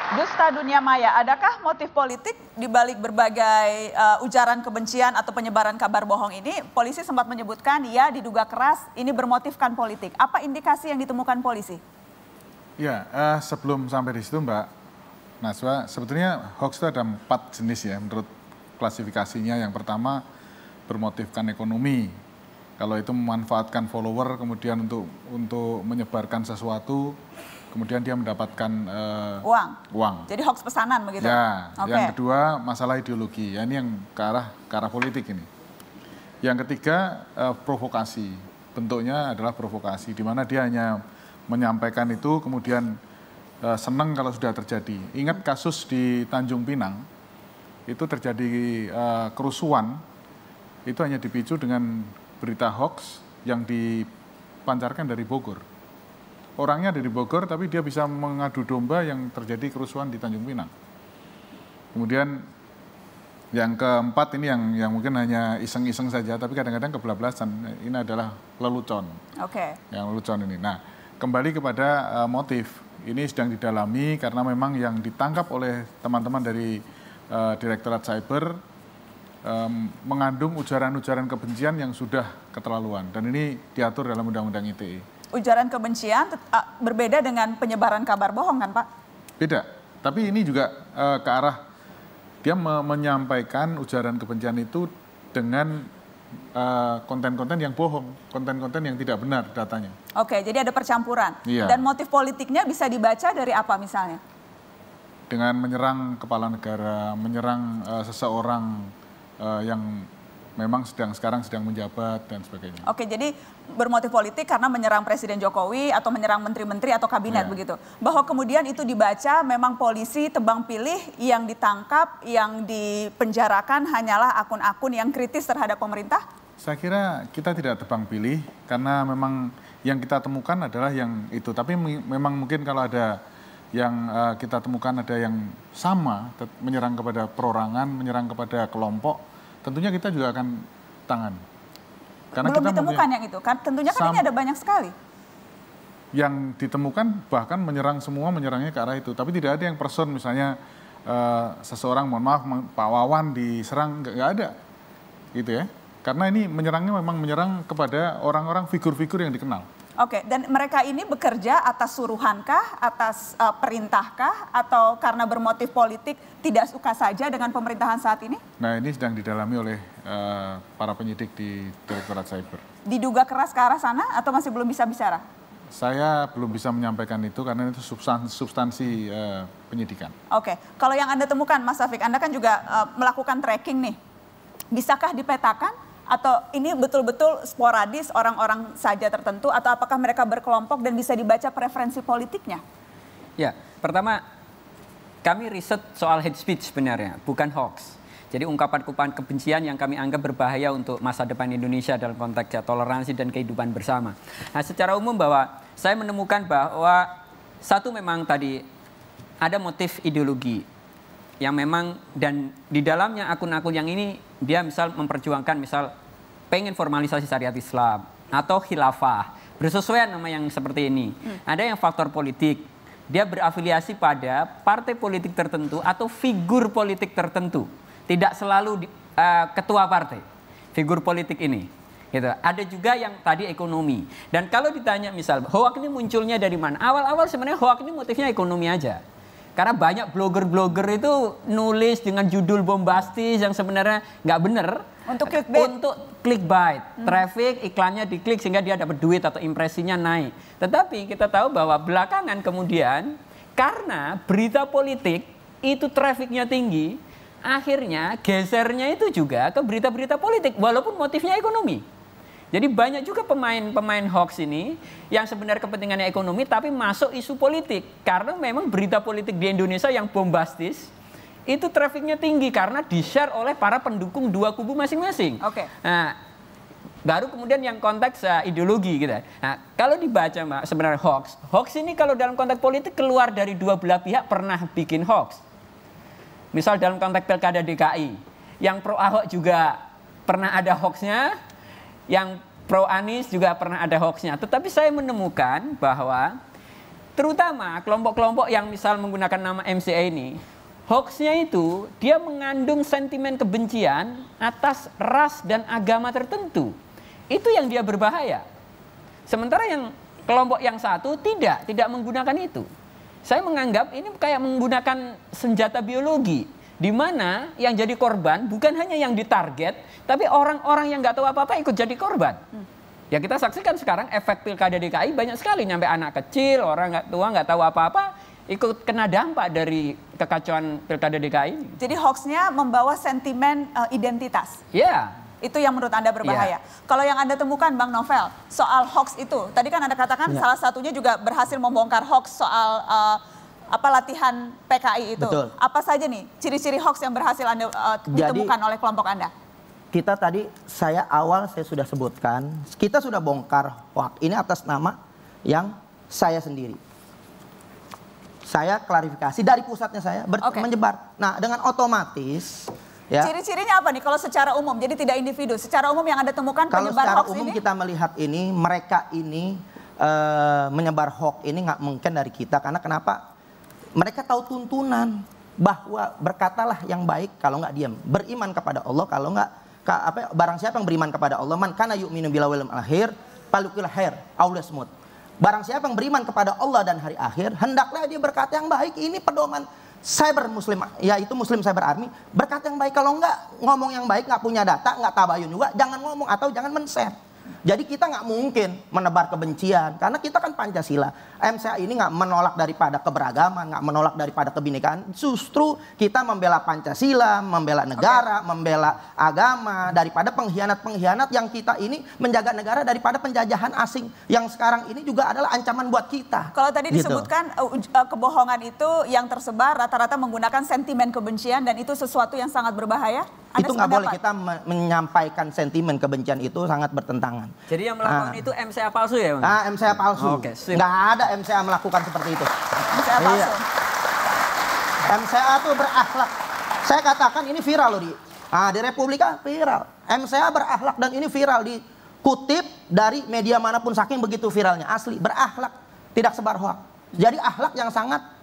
Dusta dunia maya, adakah motif politik di balik berbagai ujaran kebencian atau penyebaran kabar bohong ini? Polisi sempat menyebutkan ya diduga keras ini bermotifkan politik. Apa indikasi yang ditemukan polisi? Ya, sebelum sampai di situ Mbak Naswa, sebetulnya hoax itu ada 4 jenis ya menurut klasifikasinya. Yang pertama bermotifkan ekonomi. Kalau itu memanfaatkan follower kemudian untuk menyebarkan sesuatu, kemudian dia mendapatkan uang. Jadi hoax pesanan begitu? Ya, yang kedua masalah ideologi, ya ini yang ke arah politik ini. Yang ketiga provokasi, bentuknya adalah provokasi, di mana dia hanya menyampaikan itu kemudian senang kalau sudah terjadi. Ingat kasus di Tanjung Pinang, itu terjadi kerusuhan, itu hanya dipicu dengan berita hoax yang dipancarkan dari Bogor. Orangnya dari Bogor, tapi dia bisa mengadu domba yang terjadi kerusuhan di Tanjung Pinang. Kemudian yang keempat ini yang mungkin hanya iseng-iseng saja, tapi kadang-kadang kebablasan. Ini adalah lelucon. Yang lelucon ini. Nah, kembali kepada motif. Ini sedang didalami karena memang yang ditangkap oleh teman-teman dari Direktorat Cyber mengandung ujaran-ujaran kebencian yang sudah keterlaluan. Dan ini diatur dalam Undang-Undang ITE. Ujaran kebencian berbeda dengan penyebaran kabar bohong kan Pak? Beda, tapi ini juga ke arah dia menyampaikan ujaran kebencian itu dengan konten-konten yang bohong, konten-konten yang tidak benar datanya. Oke, jadi ada percampuran. Iya. Dan motif politiknya bisa dibaca dari apa misalnya? Dengan menyerang kepala negara, menyerang seseorang yang memang sekarang sedang menjabat dan sebagainya. Oke, jadi bermotif politik karena menyerang Presiden Jokowi atau menyerang menteri-menteri atau kabinet begitu. Bahwa kemudian itu dibaca memang polisi tebang pilih yang ditangkap, yang dipenjarakan hanyalah akun-akun yang kritis terhadap pemerintah? Saya kira kita tidak tebang pilih karena memang yang kita temukan adalah yang itu. Tapi memang mungkin kalau ada yang kita temukan ada yang sama, menyerang kepada perorangan, menyerang kepada kelompok, tentunya kita juga akan tangani. Karena belum ditemukan yang itu, kan tentunya kan ini ada banyak sekali. Yang ditemukan bahkan menyerang semua, menyerangnya ke arah itu. Tapi tidak ada yang person, misalnya seseorang, mohon maaf, Pak Wawan diserang, nggak ada. Gitu ya. Karena ini menyerangnya memang menyerang kepada orang-orang figur-figur yang dikenal. Oke, dan mereka ini bekerja atas suruhankah, atas perintahkah, atau karena bermotif politik tidak suka saja dengan pemerintahan saat ini? Nah, ini sedang didalami oleh para penyidik di Direktorat Cyber. Diduga keras ke arah sana atau masih belum bisa bicara? Saya belum bisa menyampaikan itu karena itu substansi penyidikan. Oke, kalau yang Anda temukan Mas Syafiq, Anda kan juga melakukan tracking nih. Bisakah dipetakan? Atau ini betul-betul sporadis orang-orang saja tertentu atau apakah mereka berkelompok dan bisa dibaca preferensi politiknya? Ya, pertama kami riset soal hate speech sebenarnya, bukan hoax. Jadi ungkapan-ungkapan kebencian yang kami anggap berbahaya untuk masa depan Indonesia dalam konteks toleransi dan kehidupan bersama. Nah, secara umum bahwa saya menemukan bahwa satu memang tadi ada motif ideologi yang memang dan di dalamnya akun-akun yang ini dia misal memperjuangkan misal pengen formalisasi syariat Islam atau khilafah bersesuaian nama yang seperti ini. Ada yang faktor politik, dia berafiliasi pada partai politik tertentu atau figur politik tertentu, tidak selalu ketua partai figur politik ini. Gitu. Ada juga yang tadi ekonomi. Dan kalau ditanya misal hoax ini munculnya dari mana? Awal-awal sebenarnya hoax ini motifnya ekonomi aja. Karena banyak blogger-blogger itu nulis dengan judul bombastis yang sebenarnya nggak benar. Untuk clickbait. Untuk clickbait. Traffic, iklannya diklik sehingga dia dapat duit atau impresinya naik. Tetapi kita tahu bahwa belakangan kemudian karena berita politik itu trafficnya tinggi, akhirnya gesernya itu juga ke berita-berita politik walaupun motifnya ekonomi. Jadi banyak juga pemain hoax ini yang sebenarnya kepentingannya ekonomi tapi masuk isu politik. Karena memang berita politik di Indonesia yang bombastis itu trafficnya tinggi karena di-share oleh para pendukung dua kubu masing-masing. Nah, baru kemudian yang konteks ideologi gitu. Nah, kalau dibaca Mbak sebenarnya hoax ini kalau dalam konteks politik keluar dari dua belah pihak pernah bikin hoax. Misal dalam konteks Pilkada DKI, yang pro Ahok juga pernah ada hoaxnya. Yang pro Anies juga pernah ada hoaxnya. Tetapi saya menemukan bahwa Terutama kelompok-kelompok yang misal menggunakan nama MCA ini, hoaxnya itu dia mengandung sentimen kebencian atas ras dan agama tertentu. Itu yang dia berbahaya. Sementara yang kelompok yang satu tidak menggunakan itu. Saya menganggap ini kayak menggunakan senjata biologi, di mana yang jadi korban bukan hanya yang ditarget, tapi orang-orang yang nggak tahu apa-apa ikut jadi korban. Ya kita saksikan sekarang efek pilkada DKI banyak sekali, nyampe anak kecil, orang nggak tua nggak tahu apa-apa, ikut kena dampak dari kekacauan pilkada DKI ini. Jadi hoaxnya membawa sentimen identitas. Ya. Itu yang menurut Anda berbahaya. Kalau yang Anda temukan Bang Novel, soal hoax itu, tadi kan Anda katakan salah satunya juga berhasil membongkar hoax soal latihan PKI itu. Betul. Apa saja nih ciri-ciri hoax yang berhasil Anda ditemukan oleh kelompok Anda? Kita tadi, saya sudah sebutkan, kita sudah bongkar hoax ini atas nama yang saya sendiri. Saya klarifikasi dari pusatnya saya menyebar. Nah, dengan otomatis ya. Ciri-cirinya apa nih kalau secara umum? Jadi tidak individu, secara umum yang Anda temukan kalau penyebar secara hoax umum ini? kita melihat ini, mereka ini menyebar hoax ini nggak mungkin dari kita. Karena kenapa? Mereka tahu tuntunan bahwa berkatalah yang baik kalau nggak diam. Beriman kepada Allah kalau nggak, barang siapa yang beriman kepada Allah, man kana yu'minu billahi wal akhir, falukil khair, aulasmut. Barang siapa yang beriman kepada Allah dan hari akhir, hendaklah dia berkata yang baik. Ini pedoman cyber muslim, yaitu muslim cyber army, berkata yang baik. Kalau nggak ngomong yang baik, nggak punya data, nggak tabayun juga, jangan ngomong atau jangan men-share. Jadi kita nggak mungkin menebar kebencian, karena kita kan Pancasila. MCA ini nggak menolak daripada keberagaman, nggak menolak daripada kebinekaan. Justru kita membela Pancasila, membela negara, membela agama, daripada pengkhianat-pengkhianat yang kita ini menjaga negara daripada penjajahan asing. Yang sekarang ini juga adalah ancaman buat kita. Kalau tadi disebutkan kebohongan itu yang tersebar rata-rata menggunakan sentimen kebencian dan itu sesuatu yang sangat berbahaya. Itu nggak boleh, kita menyampaikan sentimen kebencian itu sangat bertentangan. Jadi yang melakukan itu MCA palsu ya Bang? MCA palsu. Nggak ada MCA melakukan seperti itu. MCA palsu. Iya. MCA itu berakhlak. Saya katakan ini viral loh di Republika viral. MCA berakhlak dan ini viral, dikutip dari media manapun, saking begitu viralnya, asli berakhlak, tidak sebar hoax. Jadi akhlak yang sangat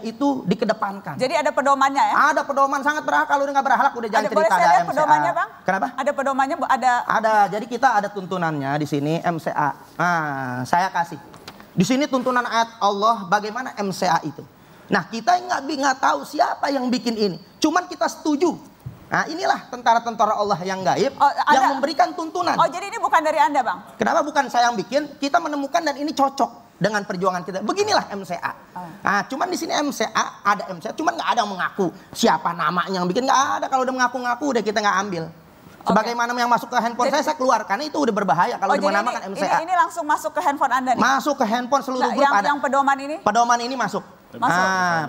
itu dikedepankan. Jadi ada pedomannya ya? Ada pedoman, sangat berakhlak. Kalau udah nggak berakhlak udah jangan cerita ada MCA. Pedomannya Bang? Kenapa? Ada pedomannya, Ada. Jadi kita ada tuntunannya di sini MCA. Nah, saya kasih. Di sini tuntunan ayat Allah bagaimana MCA itu. Nah, kita nggak tahu siapa yang bikin ini. Cuman kita setuju. Nah, inilah tentara-tentara Allah yang gaib yang memberikan tuntunan. Oh, jadi ini bukan dari Anda, Bang? Kenapa bukan saya yang bikin? Kita menemukan dan ini cocok dengan perjuangan kita. Beginilah MCA. Nah, cuman di sini MCA, ada MCA, cuman nggak ada yang mengaku siapa namanya yang bikin, nggak ada. Kalau udah mengaku-ngaku udah kita nggak ambil. Sebagaimana yang masuk ke handphone saya keluar, karena itu udah berbahaya kalau udah menamakan MCA. Ini langsung masuk ke handphone Anda nih? Masuk ke handphone seluruh grup ada. Yang pedoman ini? Pedoman ini masuk.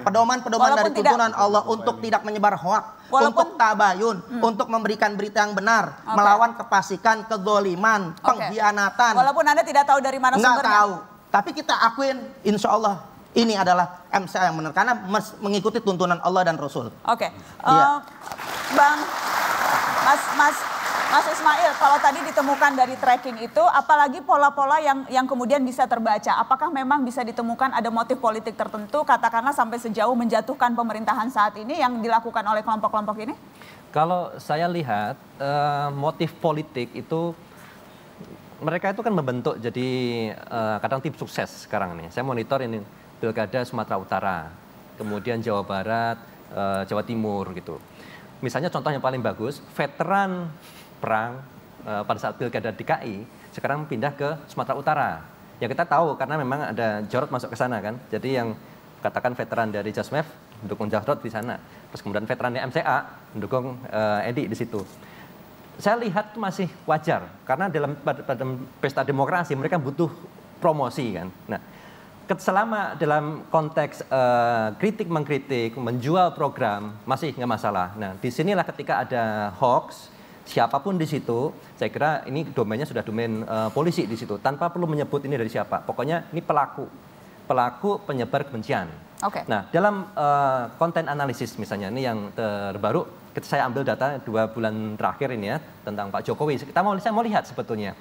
Pedoman dari tuntunan Allah untuk tidak menyebar hoak, untuk tabayun, untuk memberikan berita yang benar, melawan kefasikan, kezoliman, pengkhianatan. Walaupun Anda tidak tahu dari mana sumbernya. Nggak tahu. Tapi kita akuin, insya Allah ini adalah MCA yang benar karena mengikuti tuntunan Allah dan Rasul. Oke, Bang, Mas Ismail, kalau tadi ditemukan dari tracking itu, apalagi pola-pola yang kemudian bisa terbaca, apakah memang bisa ditemukan ada motif politik tertentu, katakanlah sampai sejauh menjatuhkan pemerintahan saat ini yang dilakukan oleh kelompok-kelompok ini? Kalau saya lihat motif politik itu, mereka itu kan membentuk jadi kadang tim sukses sekarang nih. Saya monitor ini Pilkada Sumatera Utara, kemudian Jawa Barat, Jawa Timur gitu. Misalnya contoh yang paling bagus, veteran perang pada saat Pilkada DKI sekarang pindah ke Sumatera Utara. Ya kita tahu karena memang ada Jarod masuk ke sana kan. Jadi yang katakan veteran dari Jasmev mendukung Jarod di sana. Terus kemudian veterannya MCA mendukung Edi di situ. Saya lihat itu masih wajar karena dalam pesta demokrasi mereka butuh promosi kan. Nah, selama dalam konteks kritik mengkritik, menjual program masih nggak masalah. Nah, disinilah ketika ada hoax, siapapun di situ, saya kira ini domainnya sudah domain polisi di situ, tanpa perlu menyebut ini dari siapa. Pokoknya ini pelaku penyebar kebencian. Oke. Nah, dalam konten analisis misalnya ini yang terbaru, saya ambil data 2 bulan terakhir ini ya tentang Pak Jokowi. Saya mau lihat sebetulnya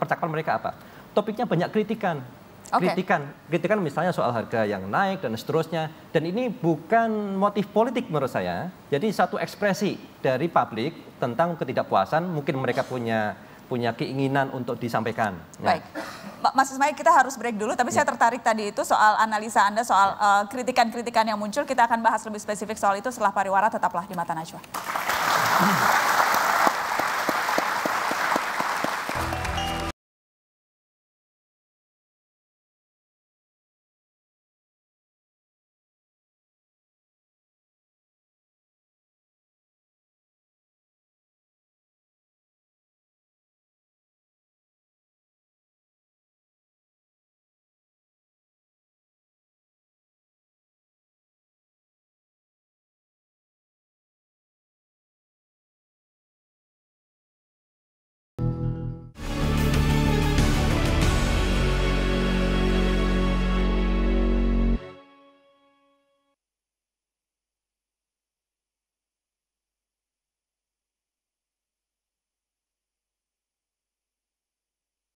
percakapan mereka apa. Topiknya banyak kritikan. Kritikan misalnya soal harga yang naik dan seterusnya. Dan ini bukan motif politik menurut saya. Jadi satu ekspresi dari publik tentang ketidakpuasan, mungkin mereka punya keinginan untuk disampaikan. Baik. Mas Ismail, kita harus break dulu, tapi saya tertarik tadi itu soal analisa Anda soal kritikan-kritikan yang muncul. Kita akan bahas lebih spesifik soal itu setelah pariwara. Tetaplah di Mata Najwa.